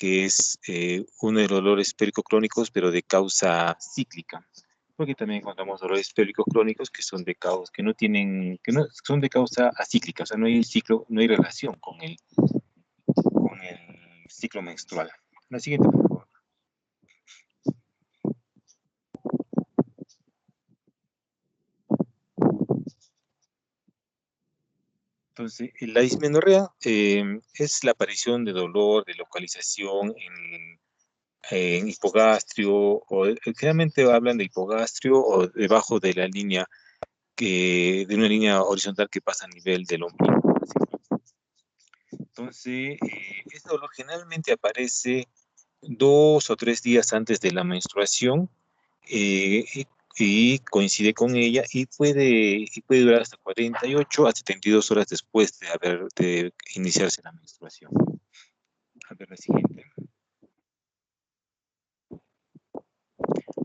que es uno de los dolores pélvico-crónicos, pero de causa cíclica. Porque también encontramos dolores pélvicos crónicos que son de causa, que no son de causa acíclica, o sea, no hay ciclo, no hay relación con el ciclo menstrual. La siguiente, por favor. Entonces, la dismenorrea es la aparición de dolor, de localización en hipogastrio, o generalmente hablan de hipogastrio o debajo de la línea, de una línea horizontal que pasa a nivel del ombligo. Entonces, este dolor generalmente aparece 2 o 3 días antes de la menstruación, y coincide con ella y puede durar hasta 48 a 72 horas después de iniciarse la menstruación. A ver la siguiente.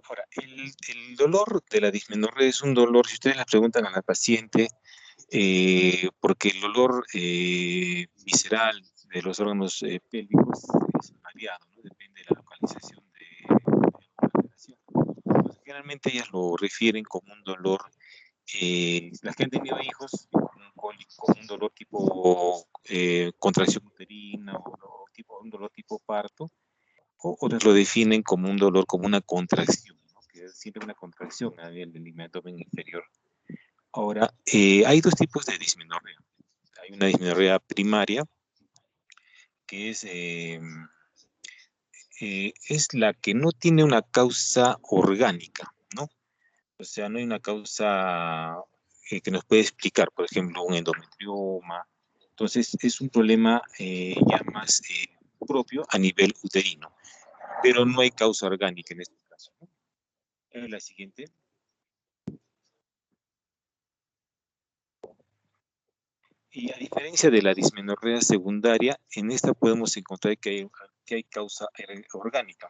Ahora, el dolor de la dismenorrea es un dolor, si ustedes le preguntan a la paciente, porque el dolor visceral de los órganos pélvicos es variado, ¿no? Depende de la localización de la operación. Entonces, generalmente ellas lo refieren como un dolor, las que han tenido hijos, con un dolor tipo contracción uterina o un dolor tipo parto, o otras lo definen como un dolor, como una contracción, ¿no? Que siente una contracción a nivel del abdomen inferior. Ahora, hay dos tipos de dismenorrea. Hay una dismenorrea primaria, que es la que no tiene una causa orgánica, ¿no? O sea, no hay una causa que nos puede explicar, por ejemplo, un endometrioma. Entonces, es un problema ya más propio a nivel uterino, pero no hay causa orgánica en este caso, ¿no? La siguiente. Y a diferencia de la dismenorrea secundaria, en esta podemos encontrar que hay causa orgánica.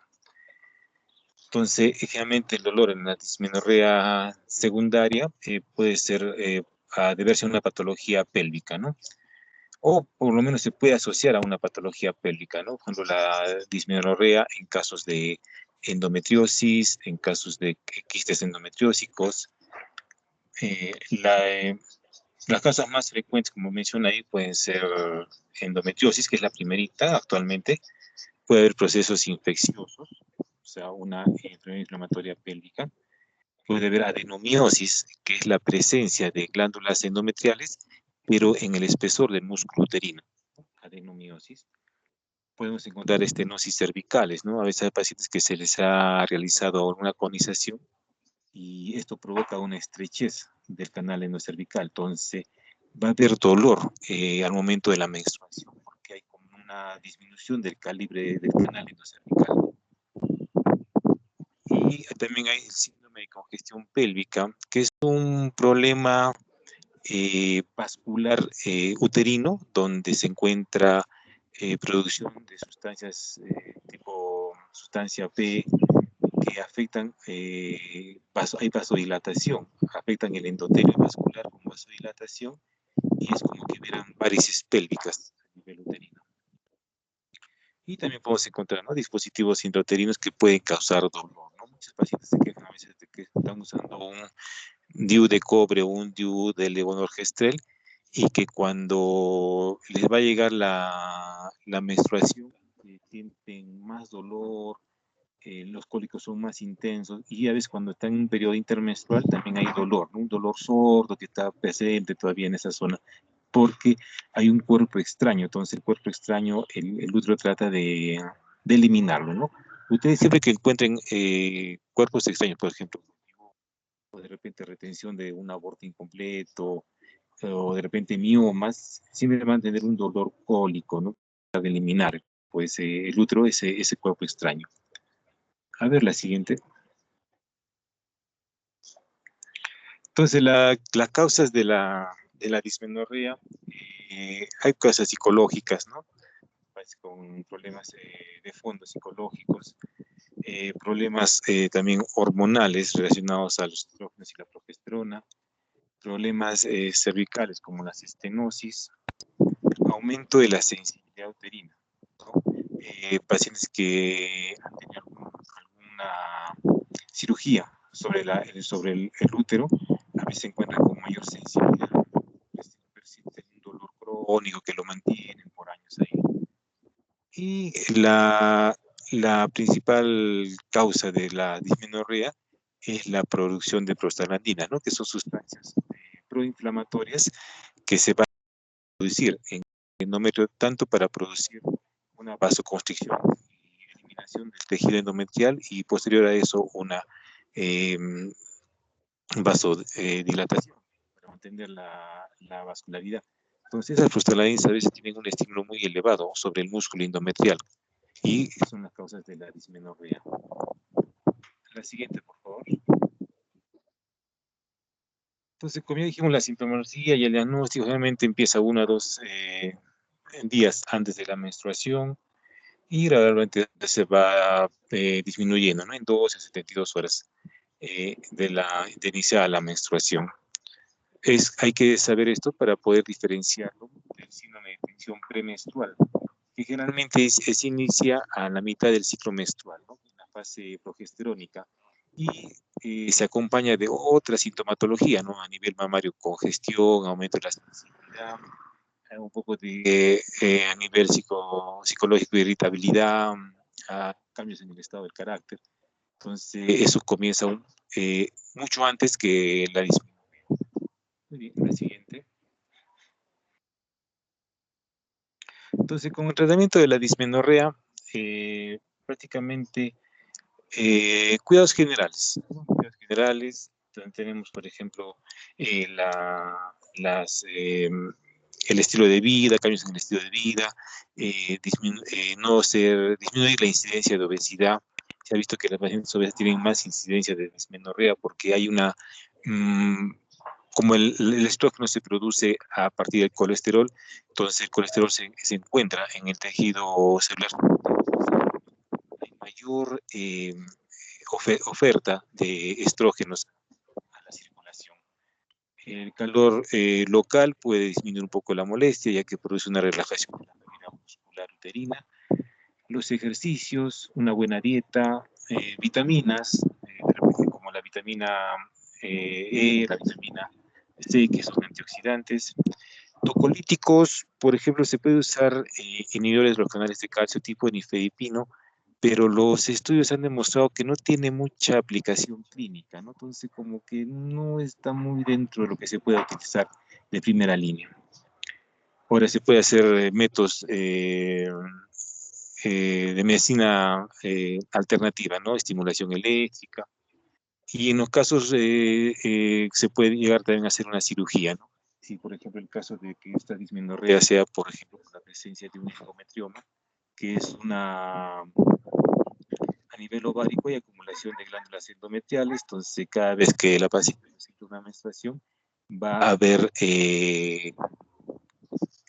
Entonces, generalmente el dolor en la dismenorrea secundaria puede ser a deberse a una patología pélvica, ¿no? O por lo menos se puede asociar a una patología pélvica, ¿no? Por ejemplo, la dismenorrea en casos de endometriosis, en casos de quistes endometriósicos. Eh, la, eh, las causas más frecuentes, como menciona ahí, pueden ser endometriosis, que es la primerita actualmente. Puede haber procesos infecciosos, o sea, una enfermedad inflamatoria pélvica. Puede haber adenomiosis, que es la presencia de glándulas endometriales, pero en el espesor del músculo uterino. Adenomiosis. Podemos encontrar estenosis cervicales, ¿no? A veces hay pacientes que se les ha realizado una conización y esto provoca una estrechez del canal endocervical. Entonces, va a haber dolor al momento de la menstruación, porque hay como una disminución del calibre del canal endocervical. Y también hay el síndrome de congestión pélvica, que es un problema vascular uterino, donde se encuentra producción de sustancias tipo sustancia P que afectan, hay vasodilatación, afectan el endotelio vascular con vasodilatación y es como que hubieran varices pélvicas a nivel uterino. Y también podemos encontrar, ¿no?, dispositivos intrauterinos que pueden causar dolor, ¿no? Muchos pacientes se quejan a veces de que están usando un DIU de cobre o un DIU de levonorgestrel y que cuando les va a llegar la menstruación sienten más dolor, los cólicos son más intensos y a veces cuando están en un periodo intermenstrual también hay dolor, ¿no? Un dolor sordo que está presente todavía en esa zona porque hay un cuerpo extraño. Entonces el cuerpo extraño, el útero trata de eliminarlo, ¿no? Ustedes siempre que encuentren cuerpos extraños, por ejemplo, o de repente retención de un aborto incompleto, o de repente miomas, siempre van a tener un dolor cólico, ¿no? De eliminar, pues, el útero, ese cuerpo extraño. A ver la siguiente. Entonces, las causas de la dismenorrea, hay causas psicológicas, ¿no? Pues, con problemas de fondo psicológicos, problemas también hormonales relacionados a los estrógenos y la progesterona, problemas cervicales como las estenosis, aumento de la sensibilidad uterina, ¿no? pacientes que han tenido alguna cirugía sobre el útero, a veces se encuentran con mayor sensibilidad, persiste un dolor crónico que lo mantienen por años ahí. Y la principal causa de la dismenorrea es la producción de prostaglandina, ¿no? Que son sustancias proinflamatorias que se van a producir en el endometrio tanto para producir una vasoconstricción y eliminación del tejido endometrial y posterior a eso una vasodilatación para mantener la vascularidad. Entonces, esas prostaglandinas a veces tienen un estímulo muy elevado sobre el músculo endometrial y son las causas de la dismenorrea. La siguiente, por favor. Entonces, como ya dijimos, la sintomatología y el diagnóstico generalmente empieza 1 a 2 días antes de la menstruación y gradualmente se va disminuyendo, ¿no? En 12 a 72 horas de iniciar la menstruación. Hay que saber esto para poder diferenciarlo del síndrome de tensión premenstrual, que generalmente se inicia a la mitad del ciclo menstrual, ¿no? En la fase progesterónica, y se acompaña de otra sintomatología, ¿no? A nivel mamario, congestión, aumento de la sensibilidad, un poco de a nivel psicológico, irritabilidad, cambios en el estado del carácter. Entonces, eso comienza mucho antes que la disminución. Muy bien, la siguiente. Entonces, con el tratamiento de la dismenorrea, prácticamente cuidados generales. ¿No? Cuidados generales, tenemos, por ejemplo, el estilo de vida, cambios en el estilo de vida, disminuir la incidencia de obesidad. Se ha visto que las pacientes obesas tienen más incidencia de dismenorrea porque hay como el estrógeno se produce a partir del colesterol, entonces el colesterol se encuentra en el tejido celular. Hay mayor oferta de estrógenos a la circulación. El calor local puede disminuir un poco la molestia, ya que produce una relajación de la cavidad muscular uterina. Los ejercicios, una buena dieta, vitaminas, como la vitamina la vitamina C, que son antioxidantes. Tocolíticos, por ejemplo, se puede usar inhibidores de los canales de calcio tipo nifedipino, pero los estudios han demostrado que no tiene mucha aplicación clínica, ¿no? Entonces, como que no está muy dentro de lo que se puede utilizar de primera línea. Ahora se puede hacer métodos de medicina alternativa, ¿no? Estimulación eléctrica. Y en los casos se puede llegar también a hacer una cirugía, ¿no? Si, por ejemplo, el caso de que esta dismenorrea sea, por ejemplo, por la presencia de un endometrioma, que es a nivel ovárico, hay acumulación de glándulas endometriales, entonces cada vez que la paciente necesita una menstruación, va a haber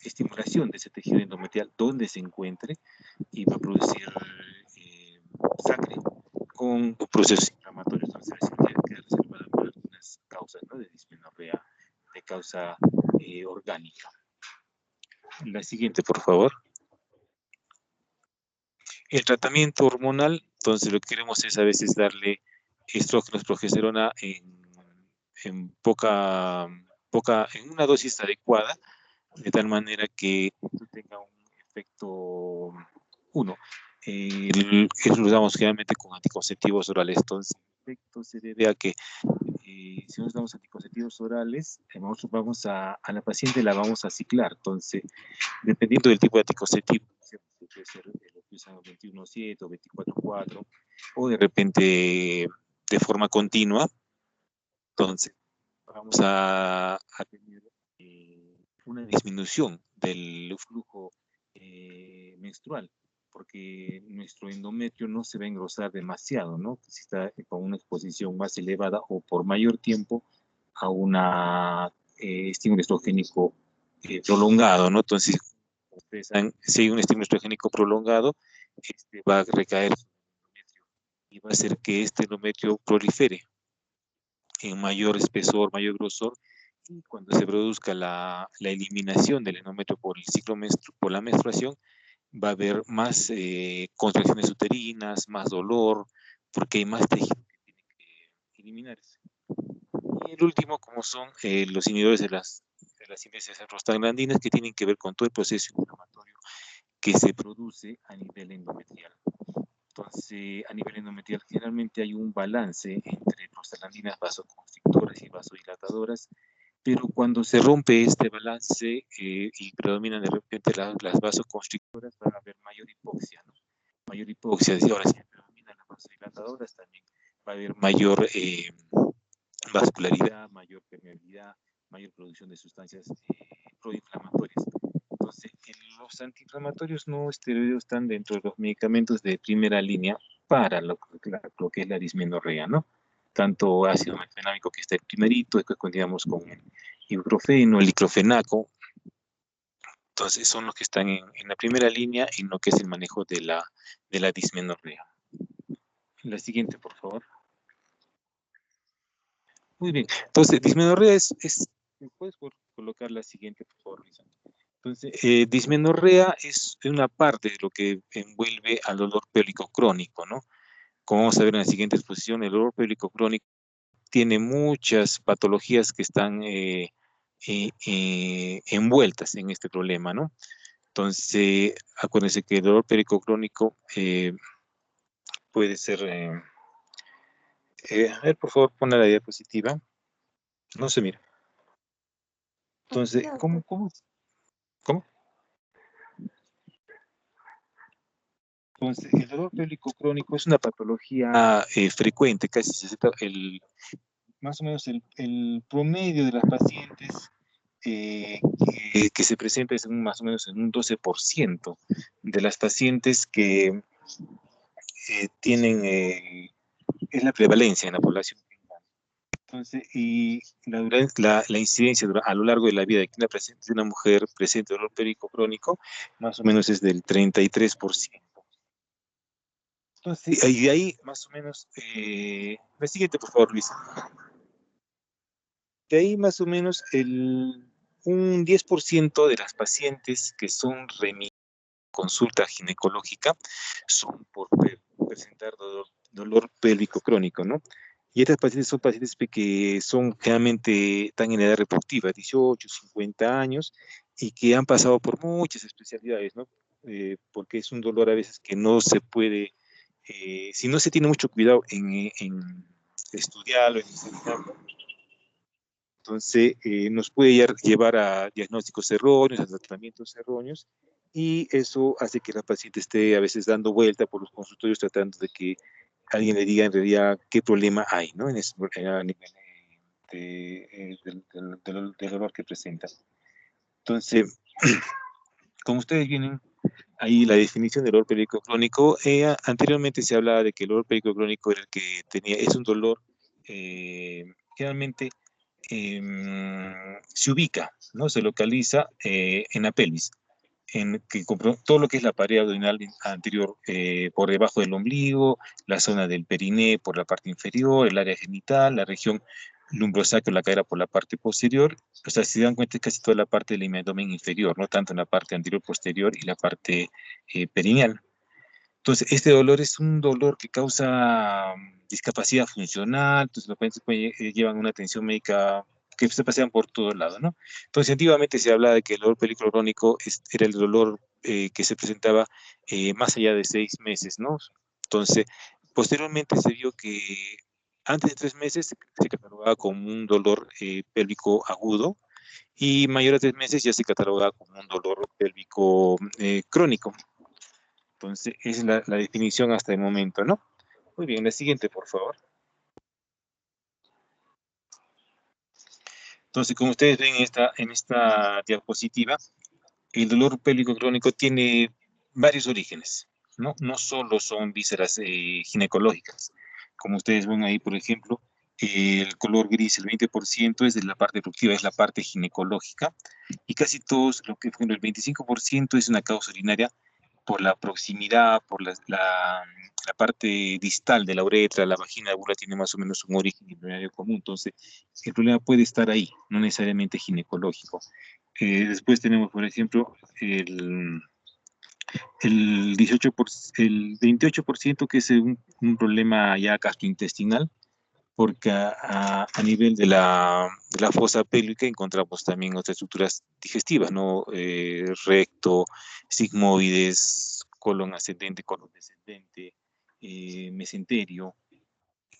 estimulación de ese tejido endometrial donde se encuentre y va a producir sangre con procesos inflamatorios. Entonces, que reservada para algunas causas, ¿no? De dismenorrea de causa orgánica. La siguiente, por favor. El tratamiento hormonal, entonces lo que queremos es a veces darle estrógenos, progesterona en en una dosis adecuada, de tal manera que tenga un efecto, eso lo damos generalmente con anticonceptivos orales. Entonces, el efecto se debe a que si nos damos anticonceptivos orales, nosotros a la paciente la vamos a ciclar. Entonces, dependiendo del tipo de anticonceptivo, puede ser lo que usan 21-7 o 24-4, o de repente de forma continua. Entonces, vamos a tener una disminución del flujo menstrual, porque nuestro endometrio no se va a engrosar demasiado, ¿no? Si está con una exposición más elevada o por mayor tiempo a una estímulo estrogénico prolongado, ¿no? Entonces, ustedes saben, si hay un estímulo estrogénico prolongado, va a recaer sobre el endometrio y va a hacer que este endometrio prolifere en mayor espesor, mayor grosor, y cuando se produzca la eliminación del endometrio por el ciclo por la menstruación, va a haber más contracciones uterinas, más dolor, porque hay más tejido que tiene que eliminarse. Y el último, como son los inhibidores de las síntesis de prostaglandinas, que tienen que ver con todo el proceso inflamatorio que se produce a nivel endometrial. Entonces, a nivel endometrial, generalmente hay un balance entre prostaglandinas vasoconstrictoras y vasodilatadoras, pero cuando se rompe este balance y predominan de repente las vasoconstrictoras, va a haber mayor hipoxia, ¿no? Mayor hipoxia, y ahora si predominan las vasodilatadoras, también va a haber mayor vascularidad, mayor permeabilidad, mayor producción de sustancias proinflamatorias. Entonces, los antiinflamatorios no esteroideos están dentro de los medicamentos de primera línea para lo que es la dismenorrea, ¿no? Tanto ácido metilfenámico, que está el primerito, después continuamos con el ibuprofeno, el diclofenaco. Entonces, son los que están en la primera línea en lo que es el manejo de la dismenorrea. La siguiente, por favor. Muy bien. Entonces, dismenorrea ¿me puedes colocar la siguiente, por favor, Luisa? Entonces, dismenorrea es una parte de lo que envuelve al dolor pélvico crónico, ¿no? Como vamos a ver en la siguiente exposición, el dolor pélvico crónico tiene muchas patologías que están envueltas en este problema, ¿no? Entonces, acuérdense que el dolor pélvico crónico puede ser... a ver, por favor, pon la diapositiva. No se mira. Entonces, ¿cómo? Entonces, el dolor pélvico crónico es una patología frecuente, casi más o menos el promedio de las pacientes que se presenta es más o menos en un 12% de las pacientes que tienen, es la prevalencia en la población. Entonces, y la incidencia a lo largo de la vida de una mujer presente dolor pélvico crónico, más o menos es del 33%. Entonces, y de ahí, más o menos, la siguiente, por favor, Luis. De ahí, más o menos, un 10% de las pacientes que son remitidas a consulta ginecológica son por presentar dolor pélvico crónico, ¿no? Y estas pacientes son pacientes que son generalmente están en edad reproductiva, 18, 50 años, y que han pasado por muchas especialidades, ¿no? Porque es un dolor a veces que no se puede, si no se tiene mucho cuidado en estudiarlo, en examinarlo, entonces nos puede llevar a diagnósticos erróneos, a tratamientos erróneos, y eso hace que la paciente esté a veces dando vuelta por los consultorios tratando de que alguien le diga en realidad qué problema hay, ¿no? A nivel del dolor que presenta. Entonces, como ustedes vienen ahí la definición del dolor pélvico crónico, anteriormente se hablaba de que el dolor pélvico crónico era el que es un dolor generalmente se ubica, ¿no? Se localiza en la pelvis, todo lo que es la pared abdominal anterior por debajo del ombligo, la zona del periné por la parte inferior, el área genital, la región lumbrosacro, la cadera por la parte posterior. O sea, si se dan cuenta, es casi toda la parte del abdomen inferior, no tanto en la parte anterior, posterior y la parte perineal. Entonces, este dolor es un dolor que causa discapacidad funcional, entonces los pacientes llevan una atención médica que se pasean por todo lado, ¿no? Entonces, antiguamente se hablaba de que el dolor pélvico crónico era el dolor que se presentaba más allá de 6 meses, ¿no? Entonces, posteriormente se vio que antes de 3 meses se catalogaba como un dolor pélvico agudo y mayor a 3 meses ya se catalogaba como un dolor pélvico crónico. Entonces, esa es la definición hasta el momento, ¿no? Muy bien, la siguiente, por favor. Entonces, como ustedes ven en esta diapositiva, el dolor pélvico crónico tiene varios orígenes, ¿no? No solo son vísceras ginecológicas. Como ustedes ven ahí, por ejemplo, el color gris, el 20% es de la parte reproductiva, es la parte ginecológica, y casi todos, el 25% es una causa urinaria por la proximidad, por la parte distal de la uretra, la vagina, la burla tiene más o menos un origen urinario común, entonces el problema puede estar ahí, no necesariamente ginecológico. Después tenemos, por ejemplo, el 28% que es un problema ya gastrointestinal, porque a nivel de la fosa pélvica encontramos también otras estructuras digestivas, ¿no? Recto, sigmoides, colon ascendente, colon descendente, mesenterio,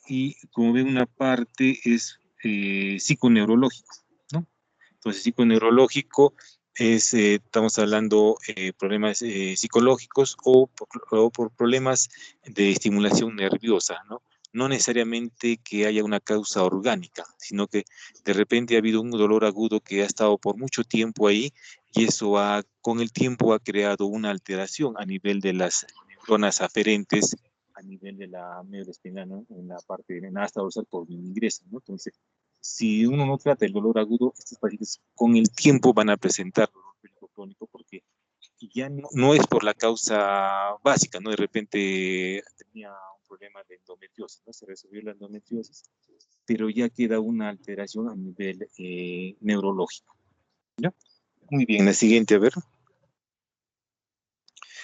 y como ven una parte es psiconeurológico, ¿no? Entonces, psiconeurológico es, estamos hablando problemas psicológicos o por problemas de estimulación nerviosa, ¿no? No necesariamente que haya una causa orgánica, sino que de repente ha habido un dolor agudo que ha estado por mucho tiempo ahí y eso con el tiempo ha creado una alteración a nivel de las neuronas aferentes, a nivel de la médula espinal, ¿no? En la parte de la asta dorsal por donde ingresan, ¿no? Entonces, si uno no trata el dolor agudo, estos pacientes con el tiempo van a presentar dolor pélvico crónico porque ya no es por la causa básica, ¿no? De repente tenía un problema de endometriosis, ¿no? Se resolvió la endometriosis, pero ya queda una alteración a nivel neurológico, ¿ya? Muy bien, la siguiente, a ver.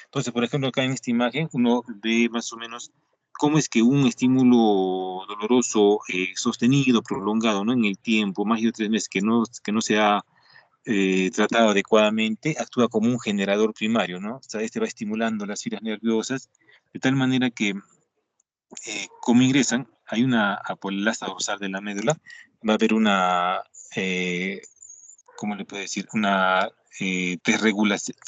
Entonces, por ejemplo, acá en esta imagen uno ve más o menos cómo es que un estímulo doloroso sostenido, prolongado, ¿no? En el tiempo, más de 3 meses, que no se ha tratado adecuadamente, actúa como un generador primario, ¿no? O sea, este va estimulando las fibras nerviosas de tal manera que como ingresan, hay por el asta dorsal de la médula, va a haber una, ¿cómo le puedo decir? Una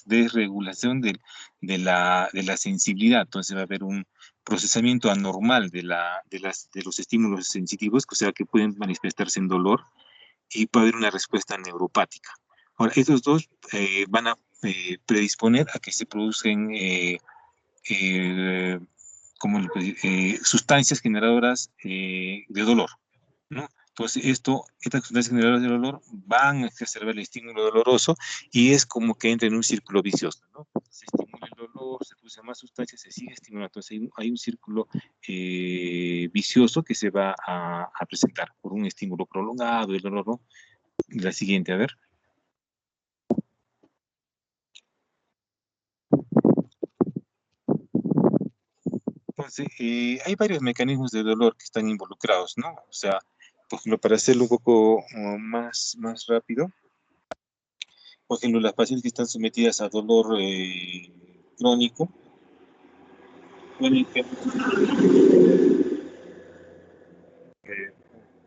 desregulación de la sensibilidad. Entonces va a haber un procesamiento anormal de los estímulos sensitivos, o sea, que pueden manifestarse en dolor y puede haber una respuesta neuropática. Ahora, estos dos van a predisponer a que se produzcan eh, sustancias generadoras de dolor, ¿no? Entonces, estas sustancias generadoras de dolor van a exacerbar el estímulo doloroso y es como que entra en un círculo vicioso, ¿no? Se estimula el dolor, se produce más sustancias, se sigue estimulando. Entonces, hay un círculo vicioso que se va a presentar por un estímulo prolongado del dolor, ¿no? La siguiente, a ver. Entonces, hay varios mecanismos de dolor que están involucrados, ¿no? O sea, por ejemplo, para hacerlo un poco más rápido, por ejemplo, las pacientes que están sometidas a dolor crónico pueden, eh,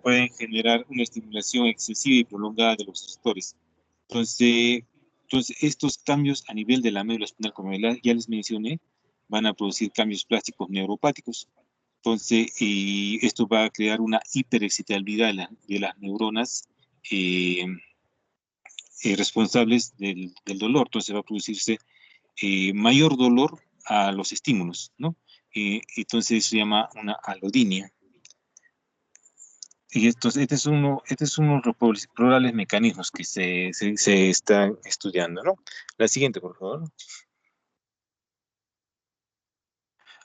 pueden generar una estimulación excesiva y prolongada de los receptores. Entonces, estos cambios a nivel de la médula espinal, como ya les mencioné, van a producir cambios plásticos neuropáticos. Entonces, y esto va a crear una hiperexcitabilidad de las neuronas eh, responsables del dolor. Entonces va a producirse mayor dolor a los estímulos, ¿no? Entonces se llama una alodinia. Y este es uno de los probables mecanismos que se están estudiando, ¿no? La siguiente, por favor.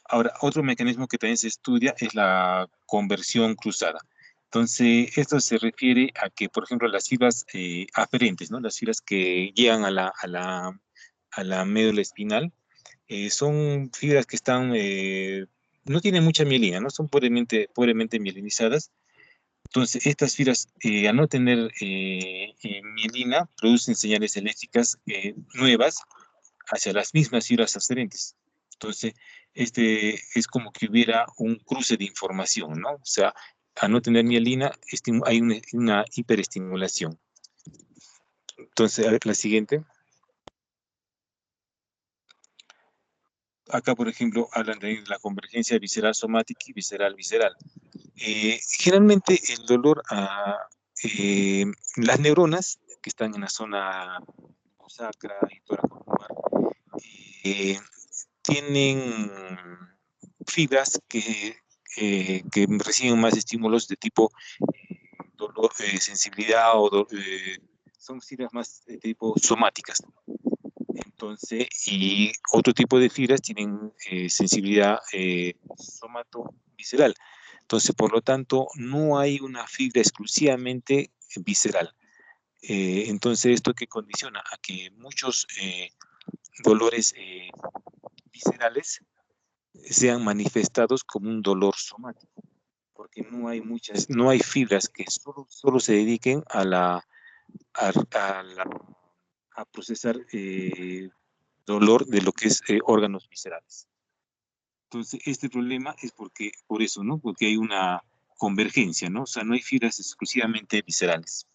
Ahora, otro mecanismo que también se estudia es la conversión cruzada. Entonces, esto se refiere a que, por ejemplo, las fibras aferentes, ¿no? Las fibras que llegan a la médula espinal, son fibras que no tienen mucha mielina, ¿no? Son pobremente mielinizadas. Entonces, estas fibras, al no tener mielina, producen señales eléctricas nuevas hacia las mismas fibras aferentes. Entonces, este es como que hubiera un cruce de información, ¿no? O sea, al no tener mielina, hay una hiperestimulación. Entonces, a ver, la siguiente. Acá, por ejemplo, hablan de la convergencia visceral somática y visceral-visceral. Generalmente el dolor las neuronas que están en la zona sacra y toracolumbar eh, tienen fibras que reciben más estímulos de tipo dolor, sensibilidad son fibras más de tipo somáticas. Entonces, y otro tipo de fibras tienen sensibilidad somato-visceral. Entonces, por lo tanto, no hay una fibra exclusivamente visceral. Entonces, esto que condiciona a que muchos dolores viscerales sean manifestados como un dolor somático, porque no hay fibras que solo se dediquen a procesar dolor de lo que es órganos viscerales. Entonces, este problema es por eso, ¿no? Porque hay una convergencia, ¿no? O sea, no hay fibras exclusivamente viscerales.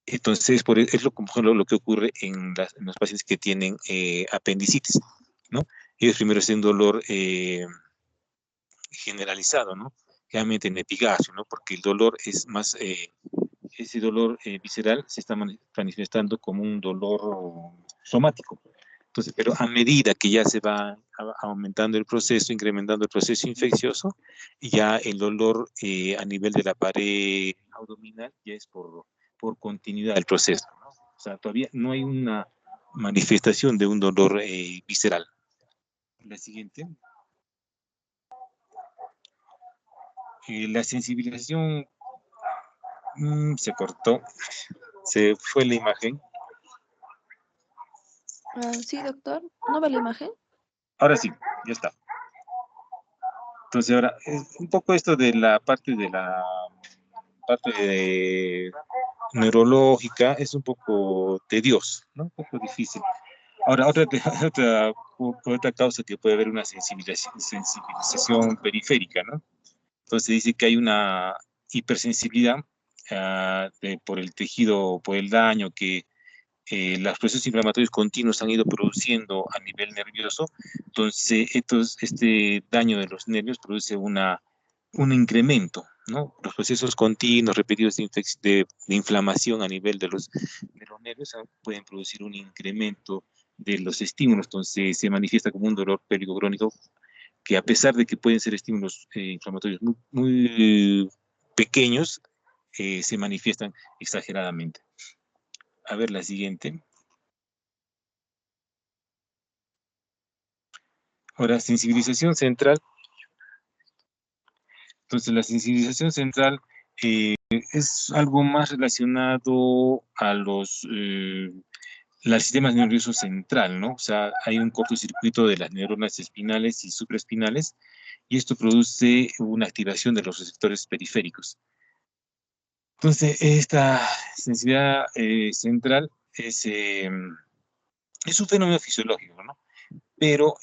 Entonces, es por ejemplo, lo que ocurre en los pacientes que tienen apendicitis, ¿no? Ellos primero tienen dolor generalizado, ¿no? Generalmente en epigastrio, ¿no? Porque el dolor es más, ese dolor visceral se está manifestando como un dolor somático. Entonces, pero a medida que ya se va aumentando el proceso, incrementando el proceso infeccioso, ya el dolor a nivel de la pared abdominal ya es por continuidad del proceso, ¿no? O sea, todavía no hay una manifestación de un dolor visceral. La siguiente. La sensibilización se cortó, se fue la imagen. Sí, doctor. ¿No ve la imagen? Ahora sí, ya está. Entonces ahora, un poco esto de la parte neurológica es un poco tedioso, ¿no? Un poco difícil. Ahora, otra causa que puede haber una sensibilización periférica, ¿no? Entonces dice que hay una hipersensibilidad por el tejido, por el daño que los procesos inflamatorios continuos han ido produciendo a nivel nervioso. Entonces, este daño de los nervios produce un incremento, ¿no? Los procesos continuos, repetidos de inflamación a nivel de los nervios pueden producir un incremento de los estímulos. Entonces, se manifiesta como un dolor pélvico crónico que, a pesar de que pueden ser estímulos inflamatorios muy pequeños, se manifiestan exageradamente. A ver la siguiente. Ahora, sensibilización central. Entonces, la sensibilización central es algo más relacionado al sistema nervioso central, ¿no? O sea, hay un cortocircuito de las neuronas espinales y supraespinales, y esto produce una activación de los receptores periféricos. Entonces, esta sensibilidad central es un fenómeno fisiológico, ¿no? Pero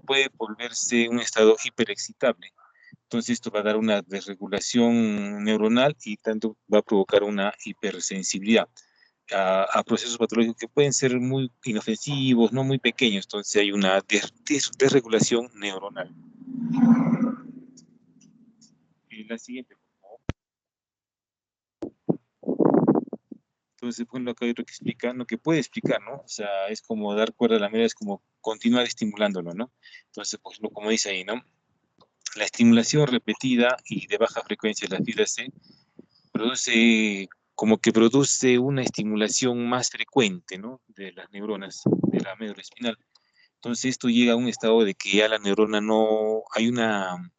puede volverse un estado hiperexcitable. Entonces esto va a dar una desregulación neuronal y tanto va a provocar una hipersensibilidad a procesos patológicos que pueden ser muy inofensivos, no muy pequeños. Entonces hay una desregulación neuronal. La siguiente, por favor. Entonces, bueno, acá hay otro que explica, no, que puede explicar, ¿no? O sea, es como dar cuerda a la media, es como continuar estimulándolo, ¿no? Entonces, pues, como dice ahí, ¿no? La estimulación repetida y de baja frecuencia de la fibra C produce una estimulación más frecuente, ¿no? De las neuronas de la médula espinal. Entonces esto llega a un estado de que ya la neurona hay una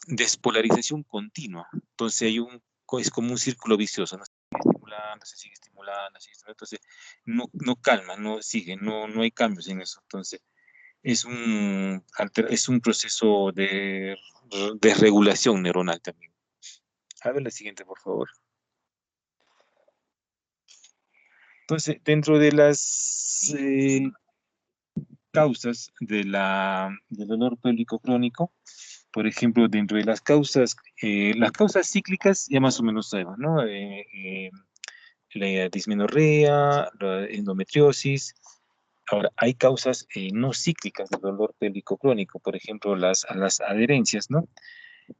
despolarización continua. Entonces es como un círculo vicioso, ¿no? Se sigue estimulando, entonces no calma, no sigue, no hay cambios en eso. Entonces es un proceso de regulación neuronal también. A ver la siguiente, por favor. Entonces, dentro de las causas del dolor pélvico crónico, por ejemplo, dentro de las causas cíclicas, ya más o menos sabemos, ¿no? La dismenorrea, la endometriosis. Ahora, hay causas no cíclicas del dolor pélvico crónico, por ejemplo, las adherencias, ¿no?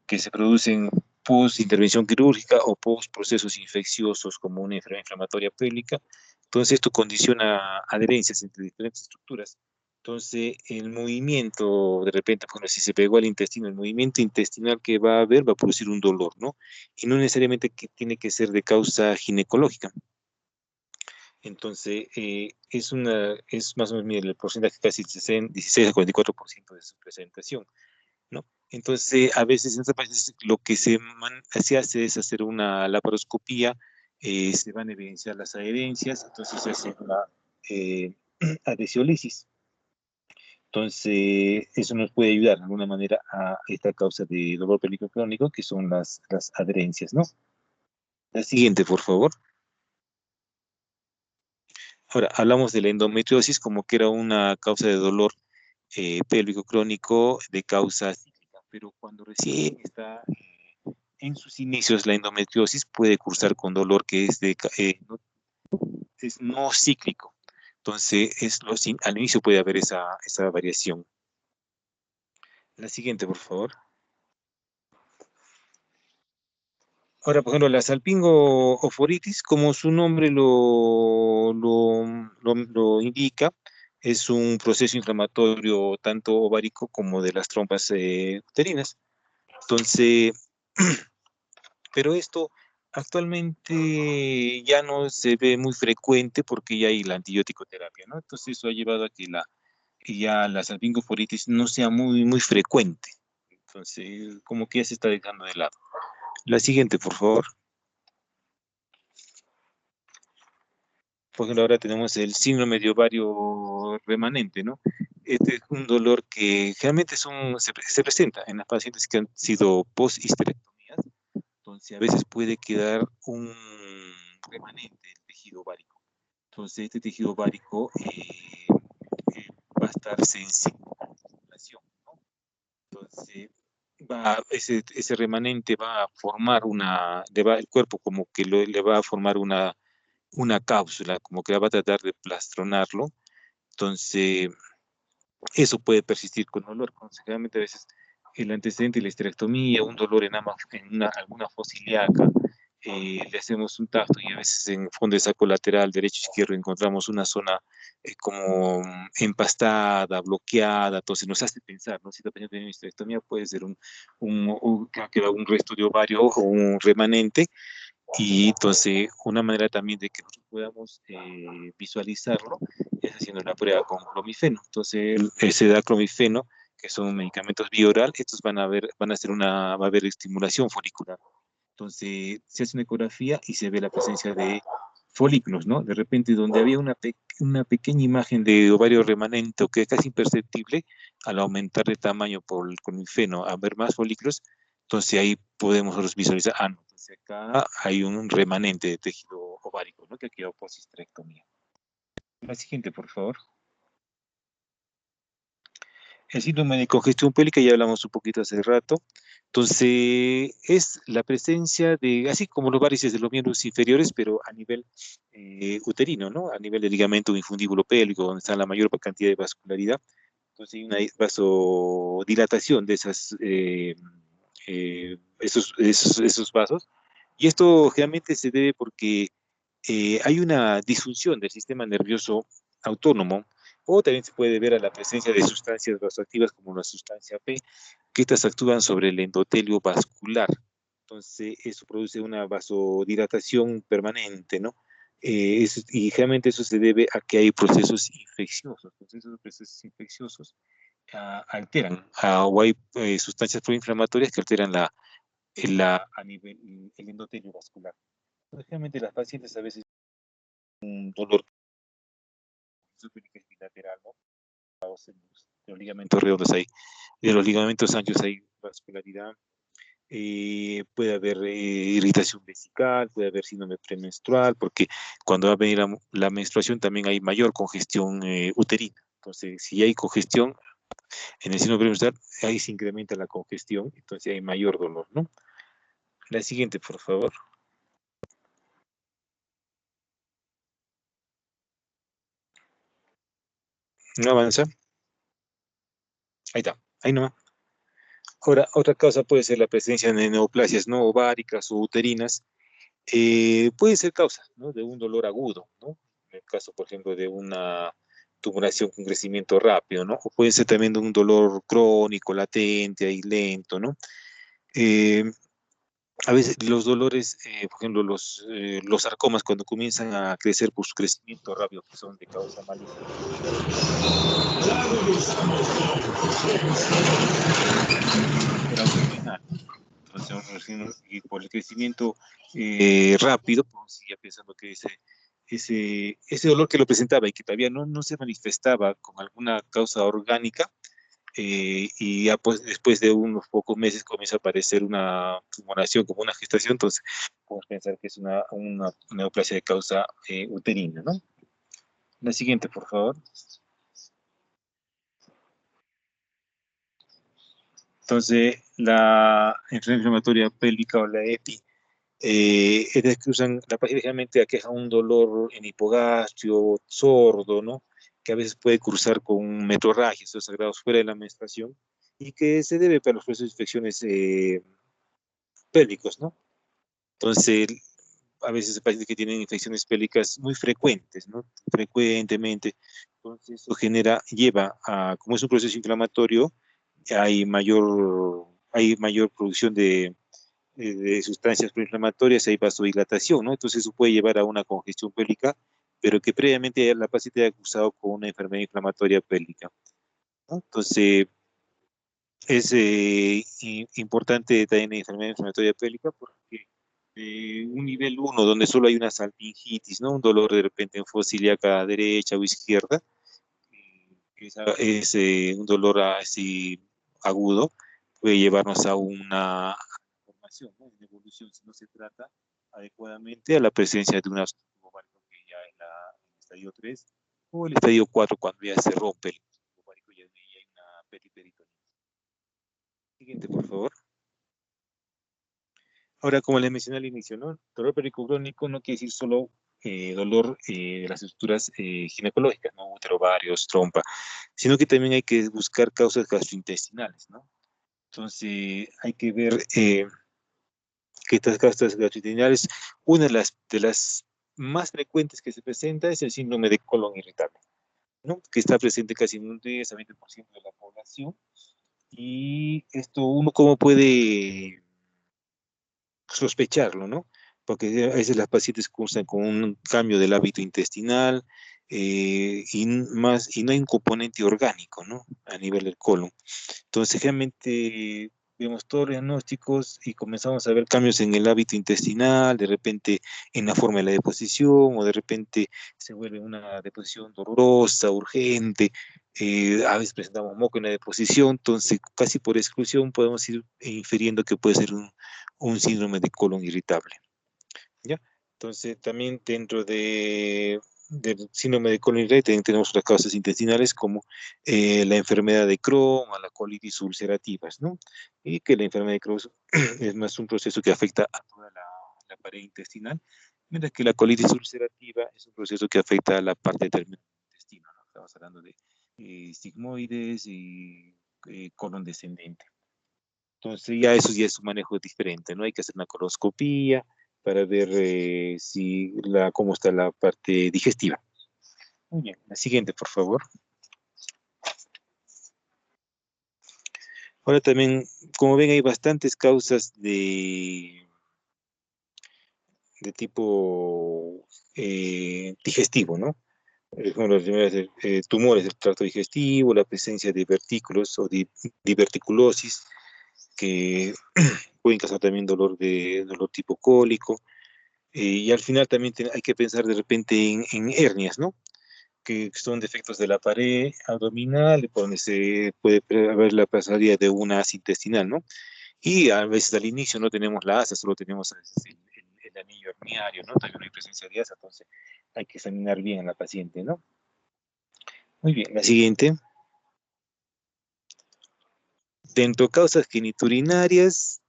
Que se producen post intervención quirúrgica o post procesos infecciosos como una enfermedad inflamatoria pélvica. Entonces esto condiciona adherencias entre diferentes estructuras. Entonces el movimiento, de repente, bueno, si se pegó al intestino, el movimiento intestinal que va a haber va a producir un dolor, ¿no? Y no necesariamente tiene que ser de causa ginecológica. Entonces, es más o menos, mire, el porcentaje casi 16 a 44% de su presentación, ¿no? Entonces, a veces en estos países lo que se hace es hacer una laparoscopía, se van a evidenciar las adherencias, entonces se hace una adhesiolisis. Entonces, eso nos puede ayudar de alguna manera a esta causa de dolor pélvico crónico, que son las adherencias, ¿no? La siguiente, por favor. Ahora, hablamos de la endometriosis como que era una causa de dolor pélvico crónico de causa cíclica, pero cuando recién está en sus inicios la endometriosis puede cursar con dolor que es, es no cíclico. Entonces, al inicio puede haber esa variación. La siguiente, por favor. Ahora, por ejemplo, la salpingo-oforitis, como su nombre lo indica, es un proceso inflamatorio tanto ovárico como de las trompas uterinas. Entonces, pero esto actualmente ya no se ve muy frecuente porque ya hay la antibiótico terapia, ¿no? Entonces eso ha llevado a que ya la salpingoforitis no sea muy frecuente. Entonces, como que ya se está dejando de lado. La siguiente, por favor. Por ejemplo, ahora tenemos el síndrome de ovario remanente, ¿no? Este es un dolor que generalmente se presenta en las pacientes que han sido post-histerectomías. Entonces, a veces puede quedar un remanente del tejido ovárico. Entonces, este tejido ovárico va a estar sensible a la estimulación, ¿no? Entonces, ese remanente va a formar el cuerpo como que le va a formar una cápsula, como que va a tratar de plastronarlo. Entonces, eso puede persistir con dolor. Generalmente a veces el antecedente de la histerectomía, un dolor en alguna fosa ilíaca, le hacemos un tacto y a veces en fondo de saco lateral derecho-izquierdo encontramos una zona como empastada, bloqueada, entonces nos hace pensar, ¿no? Si la paciente tiene histerectomía puede ser un resto de ovario o un remanente, y entonces una manera también de que nosotros podamos visualizarlo es haciendo la prueba con clomifeno. Entonces se da clomifeno, que son medicamentos bioral, estos va a haber estimulación folicular. Entonces se hace una ecografía y se ve la presencia de folículos, ¿no? De repente donde había una pequeña imagen de ovario remanente o que es casi imperceptible, al aumentar de tamaño por el clomifeno, a ver más folículos, entonces ahí podemos nosotros visualizar, no, entonces acá hay un remanente de tejido ovárico, ¿no? Que quedó post-histerectomía. La siguiente, por favor. El síndrome de congestión pélvica ya hablamos un poquito hace rato. Entonces, es la presencia de, así como los varices de los miembros inferiores, pero a nivel uterino, ¿no? A nivel del ligamento infundíbulo pélvico, donde está la mayor cantidad de vascularidad. Entonces, hay una vasodilatación de esos vasos. Y esto generalmente se debe porque hay una disfunción del sistema nervioso autónomo, o también se puede ver a la presencia de sustancias vasoactivas como la sustancia P, que estas actúan sobre el endotelio vascular. Entonces, eso produce una vasodilatación permanente, ¿no? Y generalmente eso se debe a que hay procesos infecciosos. Entonces, esos procesos infecciosos alteran, o hay sustancias proinflamatorias que alteran a nivel el endotelio vascular. Entonces, generalmente las pacientes a veces un dolor bilateral, ¿no? De los ligamentos redondos hay, de los ligamentos anchos hay vascularidad, puede haber irritación vesical, puede haber síndrome premenstrual, porque cuando va a venir la menstruación también hay mayor congestión uterina. Entonces, si hay congestión en el síndrome premenstrual, ahí se incrementa la congestión, entonces hay mayor dolor, ¿no? La siguiente, por favor. No avanza. Ahí está, ahí nomás. Ahora, otra causa puede ser la presencia de neoplasias no ováricas o uterinas. Puede ser causa, ¿no? De un dolor agudo, ¿no? En el caso, por ejemplo, de una tumoración con crecimiento rápido, ¿no? O puede ser también de un dolor crónico, latente y lento, ¿no? Eh, a veces los dolores, por ejemplo, los sarcomas cuando comienzan a crecer por su crecimiento rápido, que son de causa maligna. Entonces, y por el crecimiento rápido, pues sigue pensando que ese dolor que lo presentaba y que todavía no se manifestaba con alguna causa orgánica, y ya pues después de unos pocos meses comienza a aparecer una tumoración como una gestación, entonces podemos pensar que es una neoplasia de causa uterina, ¿no? La siguiente, por favor. Entonces, la enfermedad inflamatoria pélvica o la EPI, es que usan, la página generalmente aqueja un dolor en hipogastrio, sordo, ¿no? Que a veces puede cruzar con metrorragias, esos sagrados fuera de la menstruación, y que se debe para los procesos de infecciones pélvicos, ¿no? Entonces, a veces hay pacientes que tienen infecciones pélvicas muy frecuentes, ¿no? Frecuentemente. Entonces, eso lleva a, como es un proceso inflamatorio, hay mayor producción de sustancias proinflamatorias, hay vasodilatación, ¿no? Entonces, eso puede llevar a una congestión pélvica, pero que previamente la paciente haya cursado con una enfermedad inflamatoria pélvica, ¿no? Entonces, es importante también la enfermedad inflamatoria pélvica porque un nivel 1 donde solo hay una salpingitis, ¿no? Un dolor de repente en fosa ilíaca derecha o izquierda, un dolor así agudo, puede llevarnos a una formación, ¿no? Una evolución, si no se trata adecuadamente, a la presencia de una ovárico que ya en el estadio 3 o el estadio 4 cuando ya se rompe el ovárico y hay una periperitonitis. Siguiente, por favor. Ahora, como les mencioné al inicio, ¿no? Dolor pericocrónico no quiere decir solo dolor de las estructuras ginecológicas, ¿no? Útero, ovarios, trompa, sino que también hay que buscar causas gastrointestinales, ¿no? Entonces, hay que ver que estas causas gastrointestinales, una de las más frecuentes que se presenta es el síndrome de colon irritable, ¿no? Que está presente casi en un 10 a 20% de la población. Y esto uno cómo puede sospecharlo, ¿no? Porque a veces las pacientes cursan con un cambio del hábito intestinal, y no hay un componente orgánico, ¿no? A nivel del colon. Entonces, realmente vemos todos los diagnósticos y comenzamos a ver cambios en el hábito intestinal, de repente en la forma de la deposición, o de repente se vuelve una deposición dolorosa, urgente, a veces presentamos moco en la deposición, entonces casi por exclusión podemos ir infiriendo que puede ser un síndrome de colon irritable, ¿ya? Entonces, también dentro del síndrome de colon irritable tenemos otras causas intestinales como la enfermedad de Crohn o la colitis ulcerativas, ¿no? Y que la enfermedad de Crohn es más un proceso que afecta a toda la pared intestinal, mientras que la colitis ulcerativa es un proceso que afecta a la parte terminal del intestino, ¿no? Estamos hablando de sigmoides y colon descendente. Entonces ya es un manejo diferente, ¿no? Hay que hacer una coloscopía para ver cómo está la parte digestiva. Muy bien, la siguiente, por favor. Ahora también, como ven, hay bastantes causas de tipo digestivo, ¿no? Bueno, las primeras, tumores del tracto digestivo, la presencia de vertículos o diverticulosis, que pueden causar también dolor tipo cólico. Y al final también hay que pensar de repente en hernias, ¿no? Que son defectos de la pared abdominal, por donde se puede haber la pasadilla de una asa intestinal, ¿no? Y a veces al inicio no tenemos la asa, solo tenemos a veces el anillo herniario, ¿no? También no hay presencia de asa, entonces hay que examinar bien a la paciente, ¿no? Muy bien, la siguiente. Dentro de causas geniturinarias,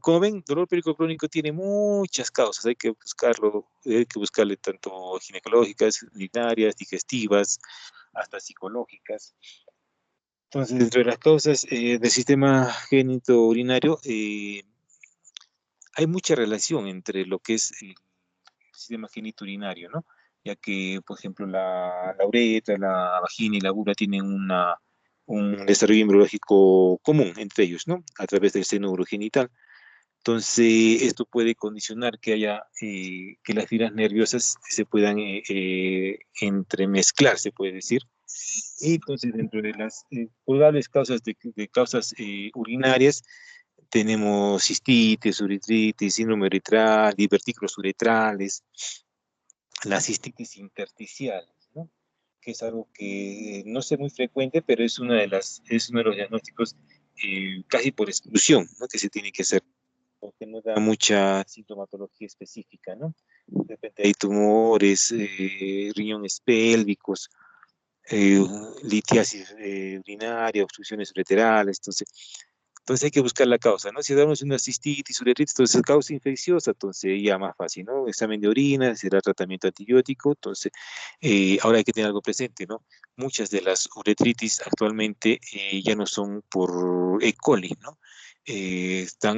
como ven, dolor periódico crónico tiene muchas causas, hay que buscarlo, hay que buscarle tanto ginecológicas, urinarias, digestivas, hasta psicológicas. Entonces, dentro de las causas del sistema genitourinario, hay mucha relación entre lo que es el sistema genitourinario, ¿no? Ya que, por ejemplo, la uretra, la vagina y la vulva tienen un desarrollo embriológico común entre ellos, ¿no? A través del seno urogenital. Entonces, esto puede condicionar que que las fibras nerviosas se puedan entremezclar, se puede decir. Y entonces, dentro de las probables causas de causas urinarias, tenemos cistitis, uretritis, síndrome uretral, divertículos uretrales, la cistitis intersticial, ¿no? Que es algo que no es muy frecuente, pero es es uno de los diagnósticos casi por exclusión, ¿no? Que se tiene que hacer, porque no da mucha sintomatología específica, ¿no? De repente hay tumores, riñones pélvicos, eh, litiasis urinaria, obstrucciones ureterales, entonces hay que buscar la causa, ¿no? Si damos una cistitis, uretritis, entonces es causa infecciosa, entonces ya más fácil, ¿no? Examen de orina, será tratamiento antibiótico, entonces ahora hay que tener algo presente, ¿no? Muchas de las uretritis actualmente ya no son por E. coli, ¿no?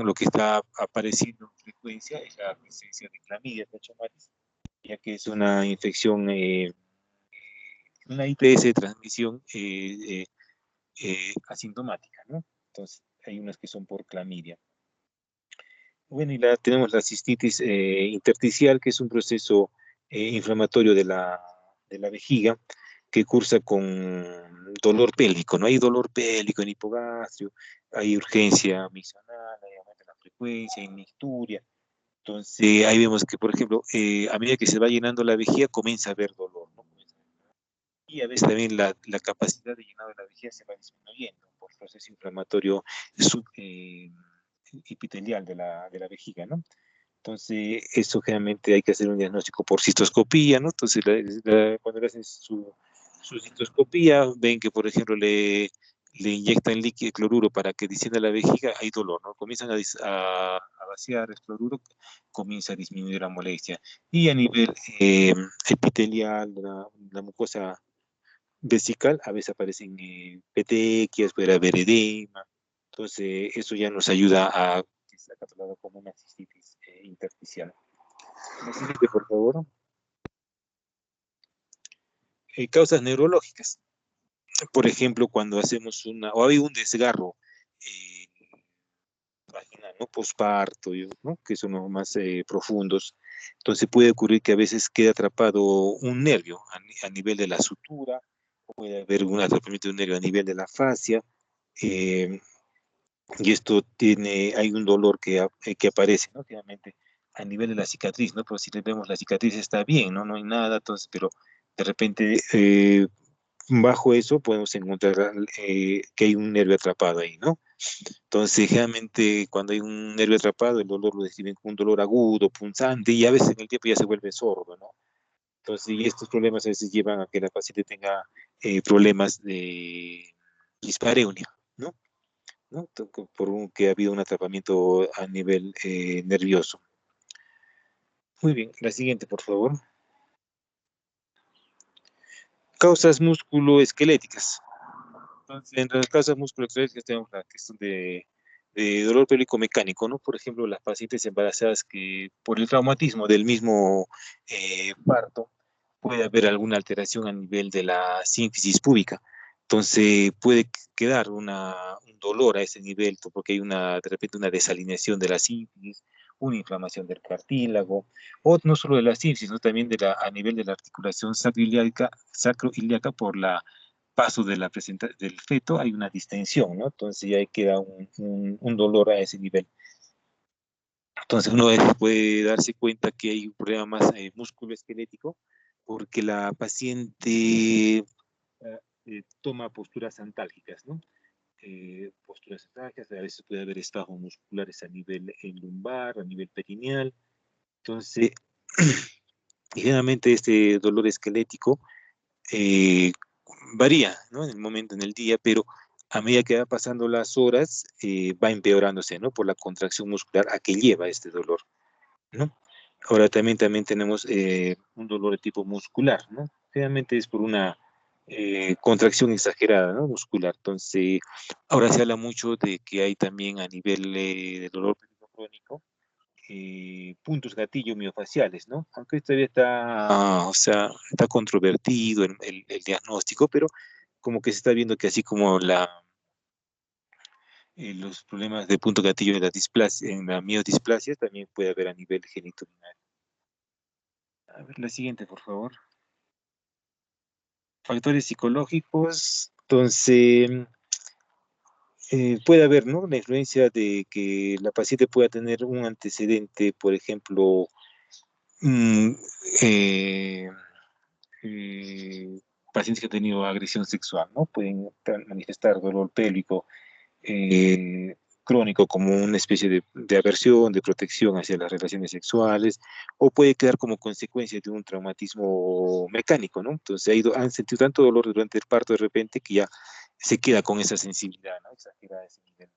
Lo que está apareciendo con frecuencia es la presencia de clamidia, trachomatis, ya que es una infección, una ITS de transmisión asintomática, ¿no? Entonces, hay unas que son por clamidia. Bueno, y tenemos la cistitis intersticial, que es un proceso inflamatorio de la vejiga que cursa con dolor pélvico, ¿no? Hay dolor pélvico en hipogastrio, hay urgencia miccional, hay aumento de la frecuencia, hay mixturia. Entonces, ahí vemos que, por ejemplo, a medida que se va llenando la vejiga, comienza a haber dolor, ¿no? Y a veces también la capacidad de llenado de la vejiga se va disminuyendo por el proceso inflamatorio epitelial de la vejiga, ¿no? Entonces, eso generalmente hay que hacer un diagnóstico por cistoscopía, ¿no? Entonces, cuando le hacen su cistoscopía, ven que, por ejemplo, le inyectan líquido cloruro para que descienda la vejiga, hay dolor, ¿no? Comienzan a vaciar el cloruro, comienza a disminuir la molestia. Y a nivel epitelial, la mucosa vesical, a veces aparecen petequias, puede haber edema. Entonces, eso ya nos ayuda a que está catalogado como una cistitis intersticial. La siguiente, por favor. Causas neurológicas. Por ejemplo, cuando hacemos o hay un desgarro eh, vaginal, ¿no? Posparto, ¿no? Que son los más profundos. Entonces puede ocurrir que a veces quede atrapado un nervio a nivel de la sutura, puede haber un atrapamiento de un nervio a nivel de la fascia, eh, y esto hay un dolor que aparece, ¿no? Finalmente, a nivel de la cicatriz, ¿no? Pero si le vemos la cicatriz está bien, ¿no? No hay nada, entonces, pero de repente bajo eso podemos encontrar que hay un nervio atrapado ahí, ¿no? Entonces, generalmente cuando hay un nervio atrapado, el dolor lo describen como un dolor agudo, punzante, y a veces en el tiempo ya se vuelve sordo, ¿no? Entonces, y estos problemas a veces llevan a que la paciente tenga problemas de dispareunia, ¿no? ¿No? Que ha habido un atrapamiento a nivel nervioso. Muy bien, la siguiente, por favor. Causas musculoesqueléticas. Entonces, entre las causas musculoesqueléticas tenemos la cuestión de dolor pélvico mecánico, ¿no? Por ejemplo, las pacientes embarazadas que por el traumatismo del mismo parto puede haber alguna alteración a nivel de la sínfisis púbica. Entonces puede quedar un dolor a ese nivel porque hay de repente una desalineación de la sínfisis, una inflamación del cartílago, o no solo de la sínfisis, sino también a nivel de la articulación sacroiliaca por la paso del feto, hay una distensión, ¿no? Entonces ya ahí queda un dolor a ese nivel. Entonces uno puede darse cuenta que hay un problema más musculoesquelético porque la paciente toma posturas antálgicas, ¿no? Posturas antálgicas, a veces puede haber espasmos musculares a nivel lumbar, a nivel perineal. Entonces, generalmente este dolor esquelético eh, varía, ¿no? En el momento, en el día, pero a medida que va pasando las horas, va empeorándose, ¿no? Por la contracción muscular a que lleva este dolor, ¿no? Ahora también tenemos un dolor de tipo muscular, ¿no? Generalmente es por una contracción exagerada, ¿no? Muscular. Entonces, ahora se habla mucho de que hay también a nivel de dolor crónico puntos gatillo miofaciales, ¿no? Aunque todavía o sea, está controvertido el diagnóstico, pero como que se está viendo que así como los problemas de punto gatillo en la displasia, en la miodisplasia, también puede haber a nivel genitourinario. A ver, la siguiente, por favor. Factores psicológicos. Entonces, puede haber, ¿no? La influencia de que la paciente pueda tener un antecedente, por ejemplo, mm, eh, pacientes que han tenido agresión sexual, ¿no? Pueden manifestar dolor pélvico crónico como una especie de aversión, de protección hacia las relaciones sexuales, o puede quedar como consecuencia de un traumatismo mecánico, ¿no? Entonces han sentido tanto dolor durante el parto de repente que ya se queda con esa sensibilidad, ¿no? Exagerada a ese nivel.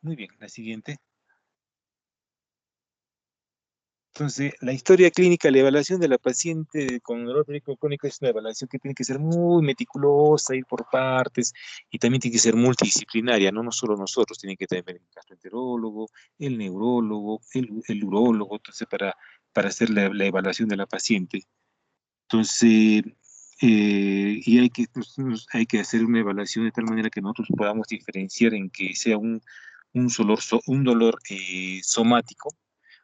Muy bien, la siguiente. Entonces, la historia clínica, la evaluación de la paciente con dolor pélvico crónico es una evaluación que tiene que ser muy meticulosa, ir por partes, y también tiene que ser multidisciplinaria, no solo nosotros, tiene que tener el gastroenterólogo, el neurólogo, el urólogo, entonces, para hacer la evaluación de la paciente. Entonces, y hay que hacer una evaluación de tal manera que nosotros podamos diferenciar en que sea un dolor somático,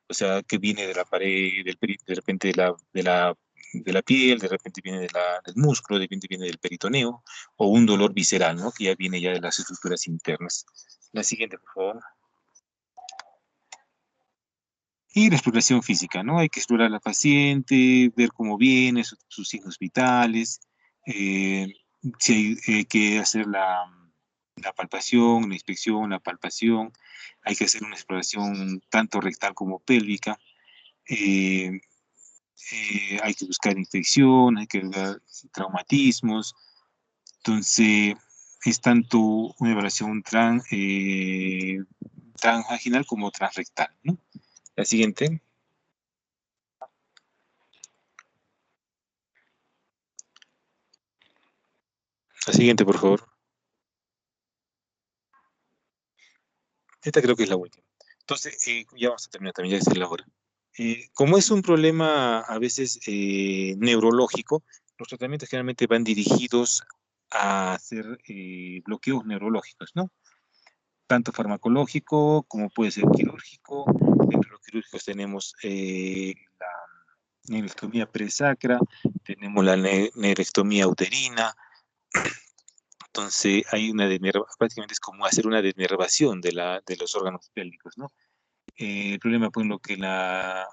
o sea, que viene de la pared, de repente de la piel, de repente viene del músculo, de repente viene del peritoneo, o un dolor visceral, ¿no? Que ya viene ya de las estructuras internas. La siguiente, por favor. Y la exploración física, ¿no? Hay que explorar a la paciente, ver cómo viene, sus signos vitales, eh, si hay que hacer la palpación, la inspección, la palpación, hay que hacer una exploración tanto rectal como pélvica. eh, hay que buscar infección, hay que buscar traumatismos. Entonces, es tanto una evaluación transvaginal como transrectal, ¿no? La siguiente. La siguiente, por favor. Esta creo que es la última. Entonces, ya vamos a terminar también, ya es la hora. Como es un problema a veces neurológico, los tratamientos generalmente van dirigidos a hacer bloqueos neurológicos, ¿no? Tanto farmacológico como puede ser quirúrgico. Entre los quirúrgicos tenemos la neurectomía presacra, tenemos la neurectomía uterina. Entonces hay una prácticamente es como hacer una denervación de los órganos pélvicos, ¿no? El problema, pues, lo que la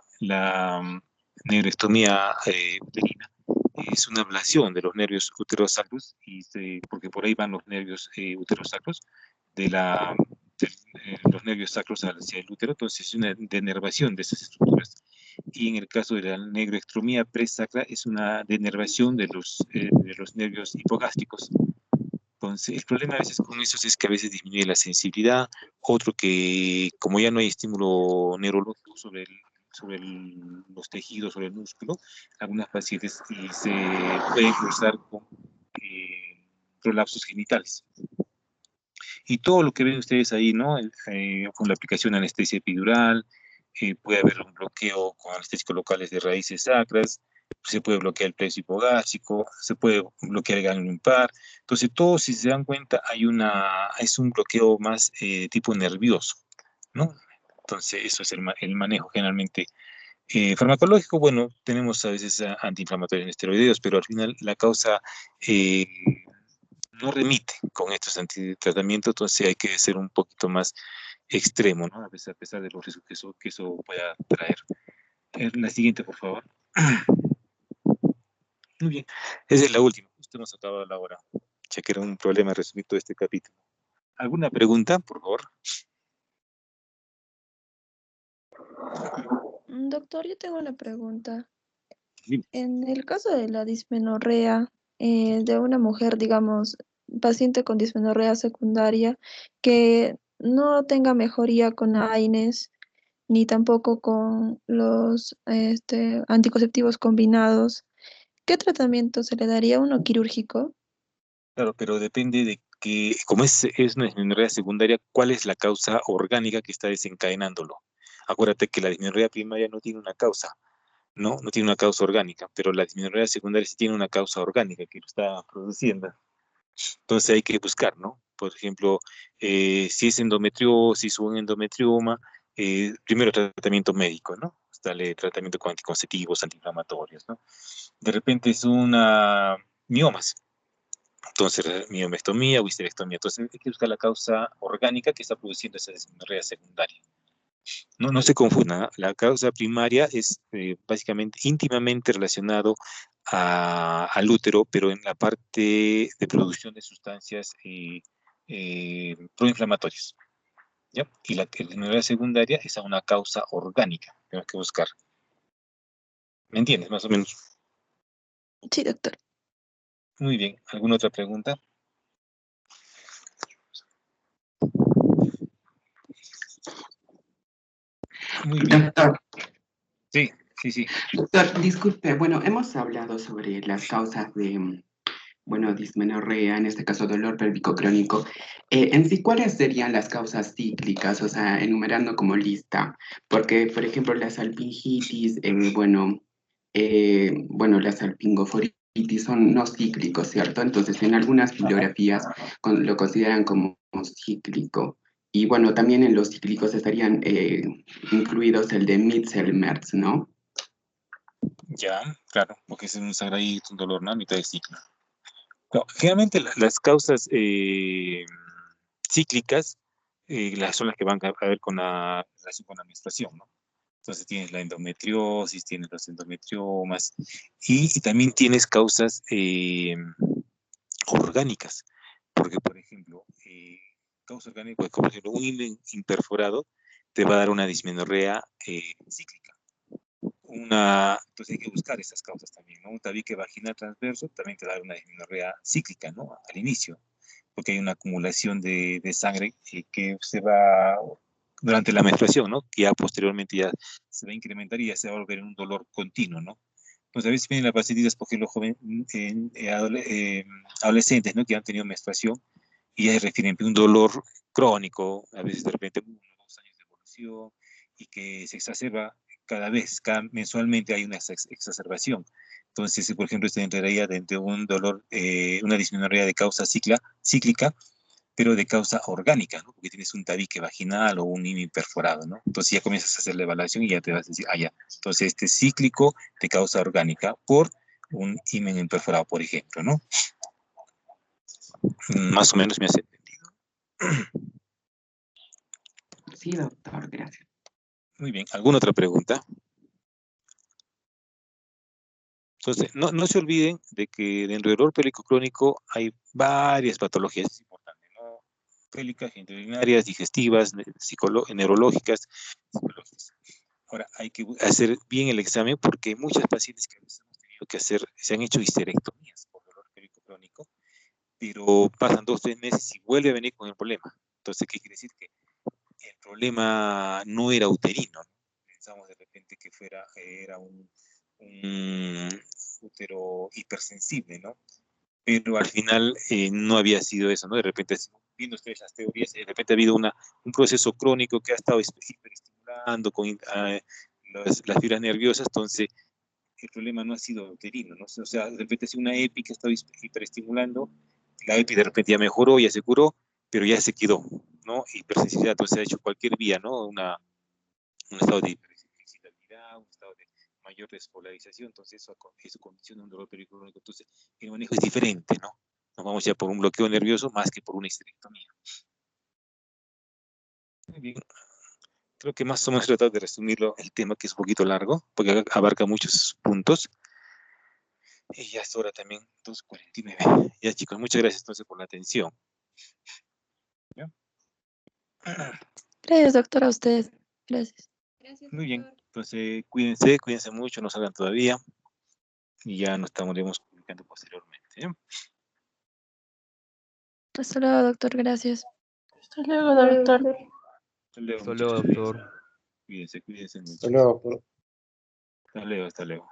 neurectomía uterina es una ablación de los nervios uterosacros, porque por ahí van los nervios uterosacros, de, la, los nervios sacros hacia el útero, entonces es una denervación de esas estructuras. Y en el caso de la neuroectomía presacra es una denervación de los nervios hipogástricos. Entonces, el problema a veces con esos es que a veces disminuye la sensibilidad, otro que como ya no hay estímulo neurológico los tejidos, sobre el músculo, algunas pacientes se pueden cruzar con prolapsos genitales. Y todo lo que ven ustedes ahí, ¿no? Con la aplicación de anestesia epidural, puede haber un bloqueo con anestésicos locales de raíces sacras, se puede bloquear el plexo hipogástrico, se puede bloquear el ganglio impar. Entonces, todo, si se dan cuenta, es un bloqueo más tipo nervioso, ¿no? Entonces, eso es el manejo generalmente. Farmacológico, bueno, tenemos a veces antiinflamatorios en esteroideos, pero al final la causa eh, no remite con estos antitratamientos, entonces hay que ser un poquito más extremo, ¿no? A pesar de los riesgos que eso pueda traer. La siguiente, por favor. Muy bien. Esa es la última. Justo hemos acabado la hora. Ya que era un problema respecto a este capítulo. ¿Alguna pregunta, por favor? Doctor, yo tengo una pregunta. Dime. En el caso de la dismenorrea, de una mujer, digamos, paciente con dismenorrea secundaria, que no tenga mejoría con AINES, ni tampoco con los anticonceptivos combinados, ¿qué tratamiento se le daría? ¿Uno quirúrgico? Claro, pero depende de que, como es una dismenorrea secundaria, ¿cuál es la causa orgánica que está desencadenándolo? Acuérdate que la dismenorrea primaria no tiene una causa, ¿no? No tiene una causa orgánica, pero la dismenorrea secundaria sí tiene una causa orgánica que lo está produciendo. Entonces hay que buscar, ¿no? Por ejemplo, si es endometriosis o un endometrioma, primero tratamiento médico, ¿no? Dale tratamiento con anticonceptivos, antiinflamatorios, ¿no? De repente es una miomas, entonces miomectomía o histerectomía. Entonces hay que buscar la causa orgánica que está produciendo esa dismenorrea secundaria. No se confundan, ¿ah? La causa primaria es básicamente íntimamente relacionado al útero, pero en la parte de producción de sustancias proinflamatorias, ¿ya? Y la dismenorrea secundaria es a una causa orgánica, tenemos que buscar. ¿Me entiendes, más o menos? Sí, doctor. Muy bien. ¿Alguna otra pregunta? Muy bien. Doctor, Sí, sí, sí. doctor, disculpe, bueno, hemos hablado sobre las causas de, bueno, dismenorrea, en este caso dolor pélvico crónico. En sí, ¿cuáles serían las causas cíclicas? O sea, enumerando como lista. Porque, por ejemplo, la salpingitis, bueno, la salpingoforitis son no cíclicos, ¿cierto? Entonces, en algunas bibliografías lo consideran como cíclico. Y bueno, también en los cíclicos estarían incluidos el de Mitchell-Merz, ¿no? Ya, claro, porque es un sangradito, un dolor, ¿no? A mitad de ciclo. No, generalmente las causas cíclicas son las que van a ver con la relación con la menstruación, ¿no? Entonces tienes la endometriosis, tienes los endometriomas y también tienes causas orgánicas, porque por ejemplo, causa orgánica, como por ejemplo, un himen imperforado te va a dar una dismenorrea cíclica. Entonces hay que buscar esas causas también, ¿no? Un tabique vaginal transverso también te da una dismenorrea cíclica, ¿no? Al inicio, porque hay una acumulación de sangre que se va durante la menstruación, ¿no? Que ya posteriormente ya se va a incrementar y ya se va a volver en un dolor continuo, ¿no? Pues a veces vienen las pacientes porque los jóvenes, adolescentes, ¿no? Que han tenido menstruación y ya refieren un dolor crónico, a veces de repente 1 o 2 años de evolución y que se exacerba mensualmente hay una exacerbación. Entonces, si por ejemplo se entraría dentro de un dolor, una dismenorrea de causa cíclica, pero de causa orgánica, ¿no? Porque tienes un tabique vaginal o un himen perforado, ¿no? Entonces ya comienzas a hacer la evaluación y ya te vas a decir, ah, ya. Entonces este es cíclico de causa orgánica por un himen perforado, por ejemplo, ¿no? Más o menos me hace entendido. Sí, doctor, gracias. Muy bien. ¿Alguna otra pregunta? Entonces, no se olviden de que dentro del dolor pélvico crónico hay varias patologías, es importante, ¿no? Pélvicas, genitourinarias, digestivas, neurológicas, psicológicas. Ahora, hay que hacer bien el examen porque muchas pacientes que a veces hemos tenido que hacer, se han hecho histerectomías por dolor pélvico crónico, pero pasan 2 o 3 meses y vuelve a venir con el problema. Entonces, ¿qué quiere decir? Que el problema no era uterino, ¿no? Pensamos de repente que era un útero hipersensible, ¿no? Pero al final no había sido eso, ¿no? De repente, viendo ustedes las teorías, de repente ha habido un proceso crónico que ha estado hiperestimulando con las fibras nerviosas, entonces el problema no ha sido uterino, ¿no? O sea, de repente si una EPI que ha estado hiperestimulando, la EPI de repente ya mejoró, ya se curó, pero ya se quedó, ¿no? Hipersensibilidad, entonces ha hecho cualquier vía, ¿no? Un estado de hipersensibilidad, un estado de mayor despolarización, entonces eso condiciona un dolor pélvico crónico. Entonces, el manejo es diferente, ¿no? Nos vamos ya por un bloqueo nervioso más que por una histerectomía. Muy bien. Creo que más o menos he tratado de resumirlo el tema, que es un poquito largo, porque abarca muchos puntos. Y ya es hora también, 2:49. Ya, chicos, muchas gracias entonces por la atención. ¿Ya? Gracias, doctor, a usted. Gracias. Muy bien, entonces cuídense mucho, no salgan todavía y ya nos estaremos comunicando posteriormente. ¿Ya? Hasta luego, doctor. Gracias. Hasta luego, doctor. Hasta luego, Hasta luego, muchachos, doctor. cuídense mucho. Hasta luego. Hasta luego.